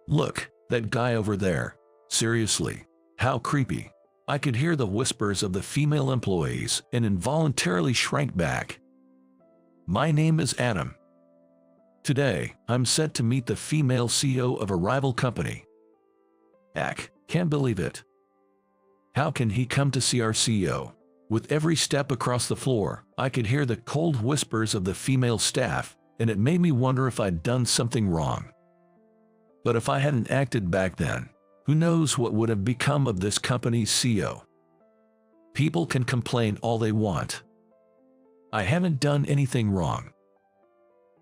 Look, that guy over there. Seriously, how creepy. I could hear the whispers of the female employees and involuntarily shrank back. My name is Adam. Today, I'm set to meet the female CEO of a rival company. Can't believe it. How can he come to see our CEO? With every step across the floor, I could hear the cold whispers of the female staff, and it made me wonder if I'd done something wrong. But if I hadn't acted back then, who knows what would have become of this company's CEO? People can complain all they want. I haven't done anything wrong.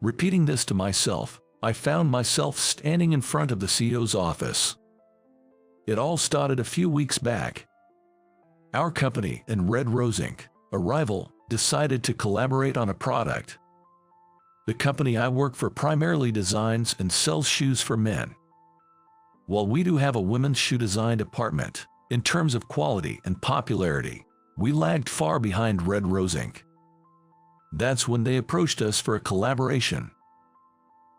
Repeating this to myself, I found myself standing in front of the CEO's office. It all started a few weeks back. Our company and Red Rose Inc., a rival, decided to collaborate on a product. The company I work for primarily designs and sells shoes for men. While we do have a women's shoe design department, in terms of quality and popularity, we lagged far behind Red Rose Inc. That's when they approached us for a collaboration.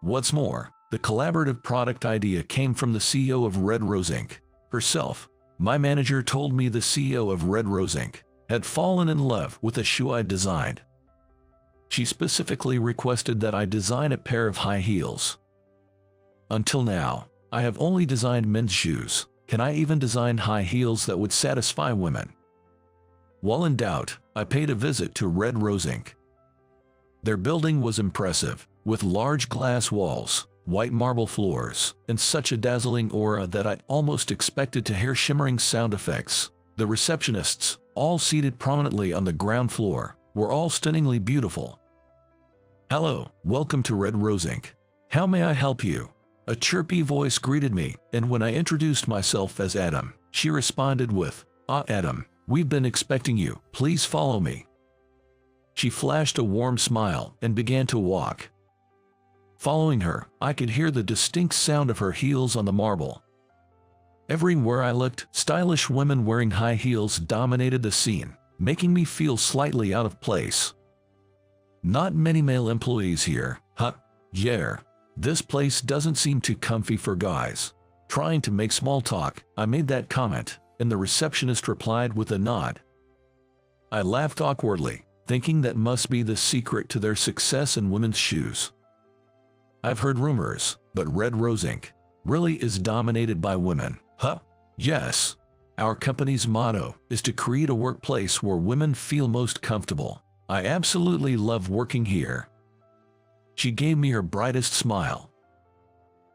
What's more, the collaborative product idea came from the CEO of Red Rose Inc. herself. My manager told me the CEO of Red Rose Inc. had fallen in love with a shoe I designed. She specifically requested that I design a pair of high heels. Until now, I have only designed men's shoes. Can I even design high heels that would satisfy women? While in doubt, I paid a visit to Red Rose Inc. Their building was impressive, with large glass walls, white marble floors, and such a dazzling aura that I almost expected to hear shimmering sound effects. The receptionists, all seated prominently on the ground floor, were all stunningly beautiful. "Hello, welcome to Red Rose Inc. How may I help you?" A chirpy voice greeted me, and when I introduced myself as Adam, she responded with, Adam, we've been expecting you, please follow me." She flashed a warm smile and began to walk. Following her, I could hear the distinct sound of her heels on the marble. Everywhere I looked, stylish women wearing high heels dominated the scene, making me feel slightly out of place. Not many male employees here, huh? Yeah. This place doesn't seem too comfy for guys. Trying to make small talk, I made that comment, and the receptionist replied with a nod. I laughed awkwardly, thinking that must be the secret to their success in women's shoes. I've heard rumors, but Red Rose Inc. really is dominated by women, huh? Yes. Our company's motto is to create a workplace where women feel most comfortable. I absolutely love working here. She gave me her brightest smile.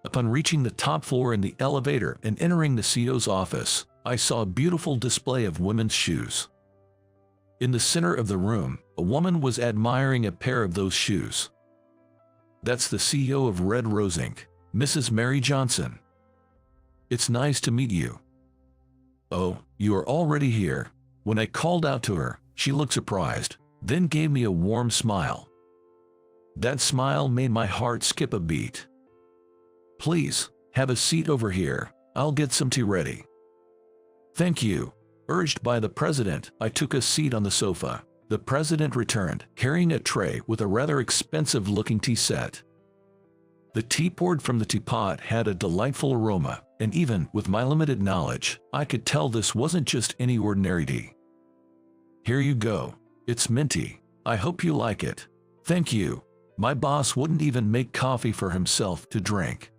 Upon reaching the top floor in the elevator and entering the CEO's office, I saw a beautiful display of women's shoes. In the center of the room, a woman was admiring a pair of those shoes. That's the CEO of Red Rose Inc., Mrs. Mary Johnson. "It's nice to meet you." "Oh, you are already here." When I called out to her, she looked surprised, then gave me a warm smile. That smile made my heart skip a beat. "Please, have a seat over here. I'll get some tea ready." "Thank you." Urged by the president, I took a seat on the sofa. The president returned, carrying a tray with a rather expensive-looking tea set. The tea poured from the teapot had a delightful aroma, and even with my limited knowledge, I could tell this wasn't just any ordinary tea. "Here you go. It's minty. I hope you like it." "Thank you." My boss wouldn't even make coffee for himself to drink.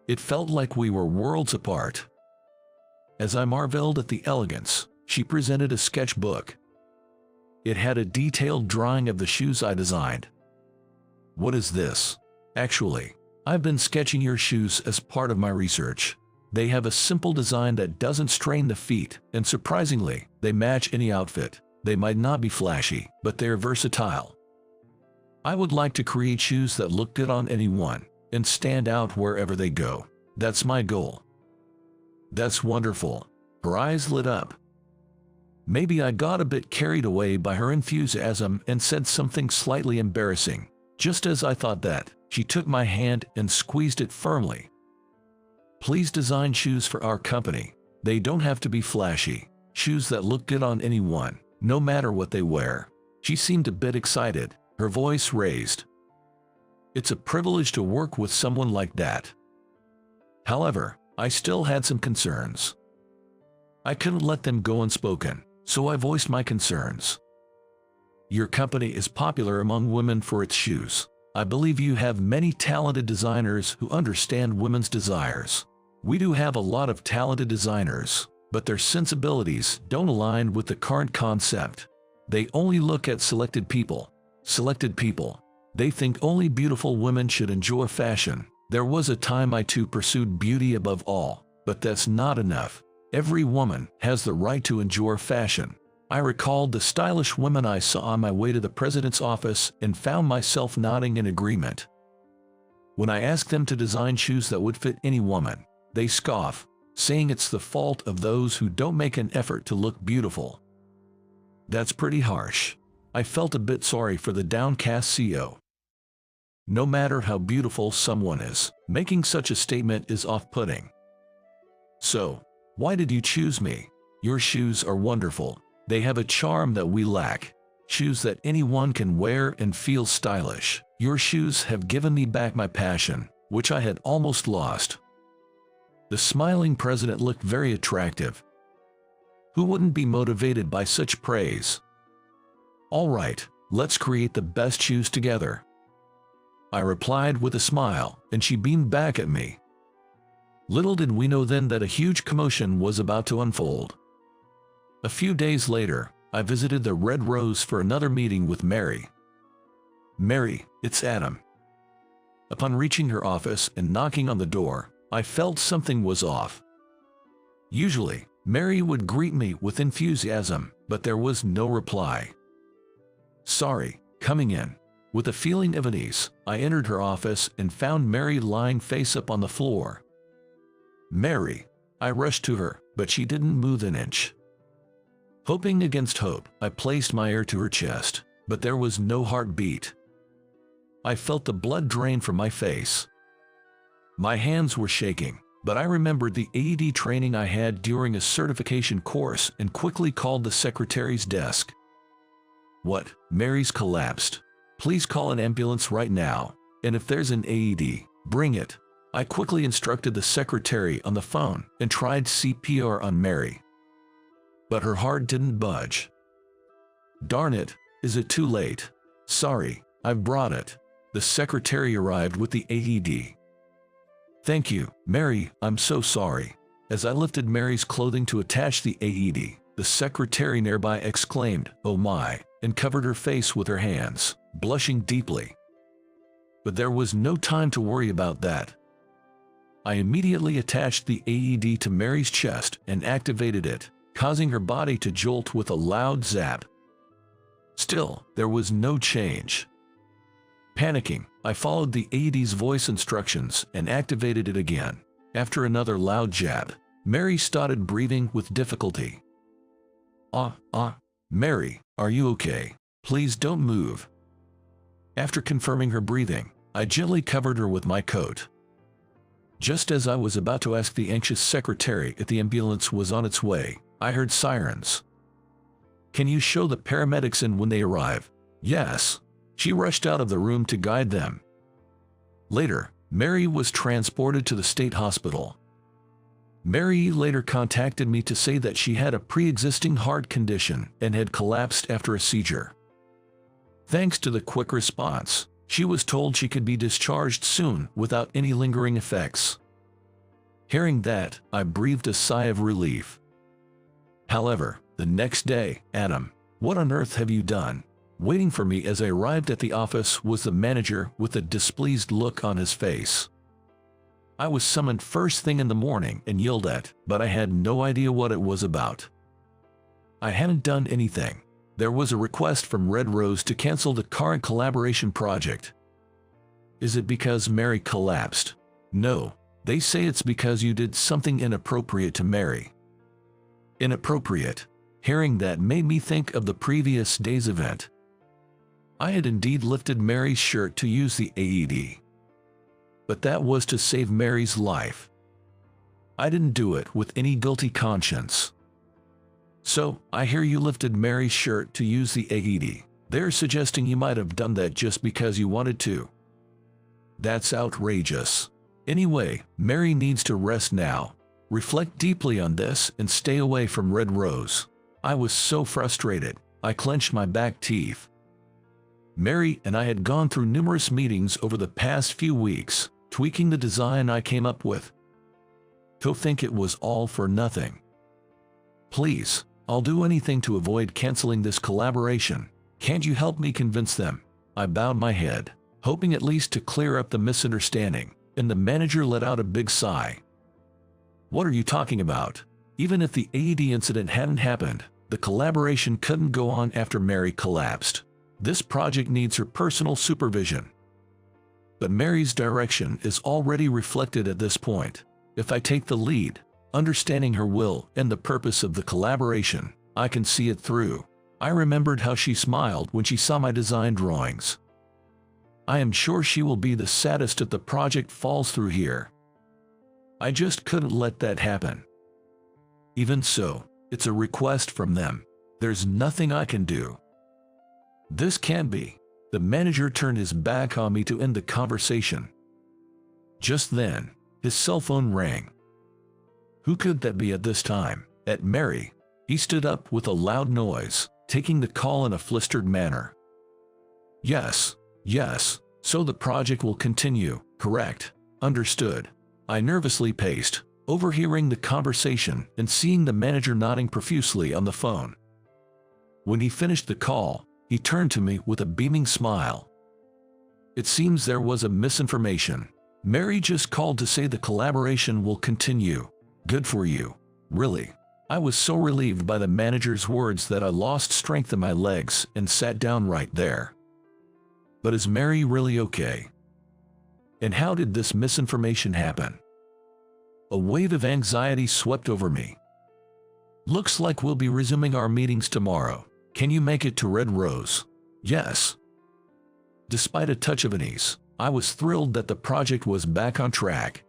It felt like we were worlds apart. As I marveled at the elegance, she presented a sketchbook. It had a detailed drawing of the shoes I designed. "What is this?" "Actually, I've been sketching your shoes as part of my research. They have a simple design that doesn't strain the feet, and surprisingly, they match any outfit. They might not be flashy, but they're versatile. I would like to create shoes that look good on anyone and stand out wherever they go. That's my goal." "That's wonderful." Her eyes lit up. Maybe I got a bit carried away by her enthusiasm and said something slightly embarrassing. Just as I thought that, she took my hand and squeezed it firmly. "Please design shoes for our company. They don't have to be flashy. Shoes that look good on anyone, no matter what they wear." She seemed a bit excited, her voice raised. "It's a privilege to work with someone like that." However, I still had some concerns. I couldn't let them go unspoken, so I voiced my concerns. Your company is popular among women for its shoes. I believe you have many talented designers who understand women's desires. We do have a lot of talented designers, but their sensibilities don't align with the current concept. They only look at selected people. They think only beautiful women should enjoy fashion. There was a time I too pursued beauty above all, but that's not enough. Every woman has the right to enjoy fashion. I recalled the stylish women I saw on my way to the president's office and found myself nodding in agreement. When I asked them to design shoes that would fit any woman, they scoff, saying it's the fault of those who don't make an effort to look beautiful. That's pretty harsh. I felt a bit sorry for the downcast CEO. No matter how beautiful someone is, making such a statement is off-putting. So, why did you choose me? Your shoes are wonderful. They have a charm that we lack. Shoes that anyone can wear and feel stylish. Your shoes have given me back my passion, which I had almost lost. The smiling president looked very attractive. Who wouldn't be motivated by such praise? All right, let's create the best shoes together. I replied with a smile, and she beamed back at me. Little did we know then that a huge commotion was about to unfold. A few days later, I visited the Red Rose for another meeting with Mary. Mary, it's Adam. Upon reaching her office and knocking on the door, I felt something was off. Usually, Mary would greet me with enthusiasm, but there was no reply. Sorry, coming in. With a feeling of unease, I entered her office and found Mary lying face up on the floor. Mary, I rushed to her, but she didn't move an inch. Hoping against hope, I placed my ear to her chest, but there was no heartbeat. I felt the blood drain from my face. My hands were shaking, but I remembered the AED training I had during a certification course and quickly called the secretary's desk. What? Mary's collapsed. Please call an ambulance right now, and if there's an AED, bring it. I quickly instructed the secretary on the phone and tried CPR on Mary. But her heart didn't budge. Darn it, is it too late? Sorry, I've brought it. The secretary arrived with the AED. Thank you, Mary, I'm so sorry. As I lifted Mary's clothing to attach the AED, the secretary nearby exclaimed, "Oh my," and covered her face with her hands, blushing deeply. But there was no time to worry about that. I immediately attached the AED to Mary's chest and activated it, causing her body to jolt with a loud zap. Still, there was no change. Panicking, I followed the AED's voice instructions and activated it again. After another loud jab, Mary started breathing with difficulty. Mary, are you okay? Please don't move." After confirming her breathing, I gently covered her with my coat. Just as I was about to ask the anxious secretary if the ambulance was on its way, I heard sirens. "Can you show the paramedics in when they arrive?" "Yes." She rushed out of the room to guide them. Later, Mary was transported to the state hospital. Mary later contacted me to say that she had a pre-existing heart condition and had collapsed after a seizure. Thanks to the quick response, she was told she could be discharged soon without any lingering effects. Hearing that, I breathed a sigh of relief. However, the next day, "Adam, what on earth have you done?" Waiting for me as I arrived at the office was the manager with a displeased look on his face. I was summoned first thing in the morning and yelled at, but I had no idea what it was about. I hadn't done anything. There was a request from Red Rose to cancel the current collaboration project. Is it because Mary collapsed? No, they say it's because you did something inappropriate to Mary. Inappropriate. Hearing that made me think of the previous day's event. I had indeed lifted Mary's shirt to use the AED. But that was to save Mary's life. I didn't do it with any guilty conscience. So, I hear you lifted Mary's shirt to use the AED. They're suggesting you might have done that just because you wanted to. That's outrageous. Anyway, Mary needs to rest now. Reflect deeply on this and stay away from Red Rose. I was so frustrated, I clenched my back teeth. Mary and I had gone through numerous meetings over the past few weeks, tweaking the design I came up with. To think it was all for nothing. Please, I'll do anything to avoid canceling this collaboration. Can't you help me convince them? I bowed my head, hoping at least to clear up the misunderstanding, and the manager let out a big sigh. What are you talking about? Even if the AED incident hadn't happened, the collaboration couldn't go on after Mary collapsed. This project needs her personal supervision. But Mary's direction is already reflected at this point. If I take the lead, understanding her will and the purpose of the collaboration, I can see it through. I remembered how she smiled when she saw my design drawings. I am sure she will be the saddest if the project falls through here. I just couldn't let that happen. Even so, it's a request from them. There's nothing I can do. This can't be. The manager turned his back on me to end the conversation. Just then, his cell phone rang. Who could that be at this time? At Mary. He stood up with a loud noise, taking the call in a flustered manner. Yes, so the project will continue, correct? Understood. I nervously paced, overhearing the conversation and seeing the manager nodding profusely on the phone. When he finished the call, he turned to me with a beaming smile. It seems there was a misinformation. Mary just called to say the collaboration will continue. Good for you. Really. I was so relieved by the manager's words that I lost strength in my legs and sat down right there. But is Mary really okay? And how did this misinformation happen? A wave of anxiety swept over me. Looks like we'll be resuming our meetings tomorrow. Can you make it to Red Rose? Yes. Despite a touch of unease, I was thrilled that the project was back on track.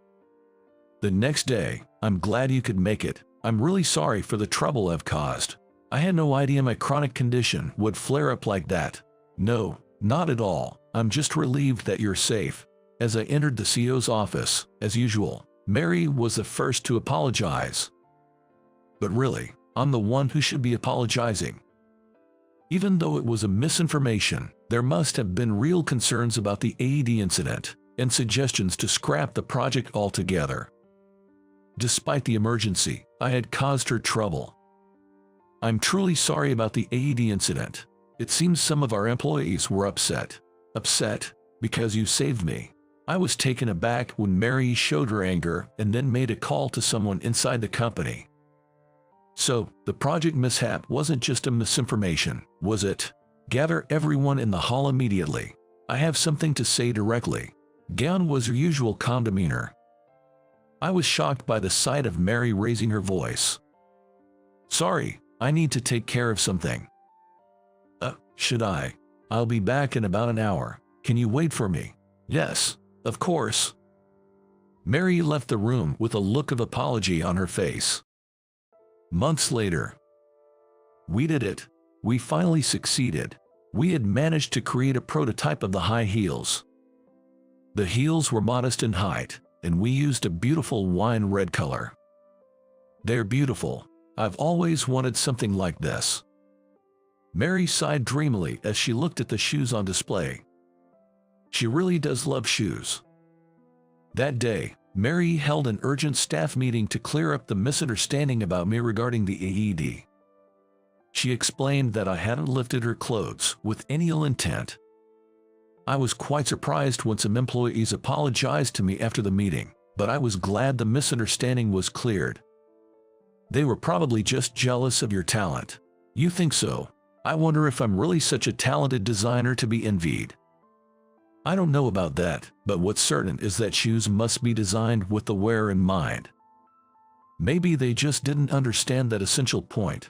The next day, I'm glad you could make it. I'm really sorry for the trouble I've caused. I had no idea my chronic condition would flare up like that. No, not at all. I'm just relieved that you're safe. As I entered the CEO's office, as usual, Mary was the first to apologize. But really, I'm the one who should be apologizing. Even though it was a misinformation, there must have been real concerns about the AED incident and suggestions to scrap the project altogether. Despite the emergency, I had caused her trouble. I'm truly sorry about the AED incident. It seems some of our employees were upset. Upset because you saved me. I was taken aback when Mary showed her anger and then made a call to someone inside the company. So, the project mishap wasn't just a misinformation, was it? Gather everyone in the hall immediately. I have something to say directly. Gone was her usual calm demeanor. I was shocked by the sight of Mary raising her voice. Sorry, I need to take care of something. Should I? I'll be back in about an hour. Can you wait for me? Yes, of course. Mary left the room with a look of apology on her face. Months later. We did it. We finally succeeded. We had managed to create a prototype of the high heels. The heels were modest in height, and we used a beautiful wine red color. They're beautiful. I've always wanted something like this. Mary sighed dreamily as she looked at the shoes on display. She really does love shoes. That day, Mary held an urgent staff meeting to clear up the misunderstanding about me regarding the AED. She explained that I hadn't lifted her clothes with any ill intent. I was quite surprised when some employees apologized to me after the meeting, but I was glad the misunderstanding was cleared. They were probably just jealous of your talent. You think so? I wonder if I'm really such a talented designer to be envied. I don't know about that, but what's certain is that shoes must be designed with the wearer in mind. Maybe they just didn't understand that essential point.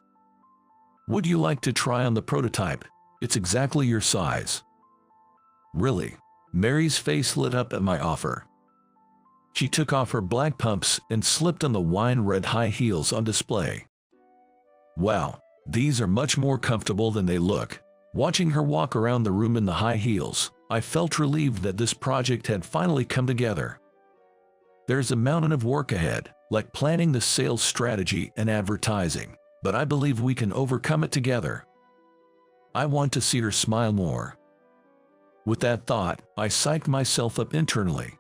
Would you like to try on the prototype? It's exactly your size. Really? Mary's face lit up at my offer. She took off her black pumps and slipped on the wine red high heels on display. Wow, these are much more comfortable than they look. Watching her walk around the room in the high heels, I felt relieved that this project had finally come together. There's a mountain of work ahead, like planning the sales strategy and advertising, but I believe we can overcome it together. I want to see her smile more. With that thought, I psyched myself up internally.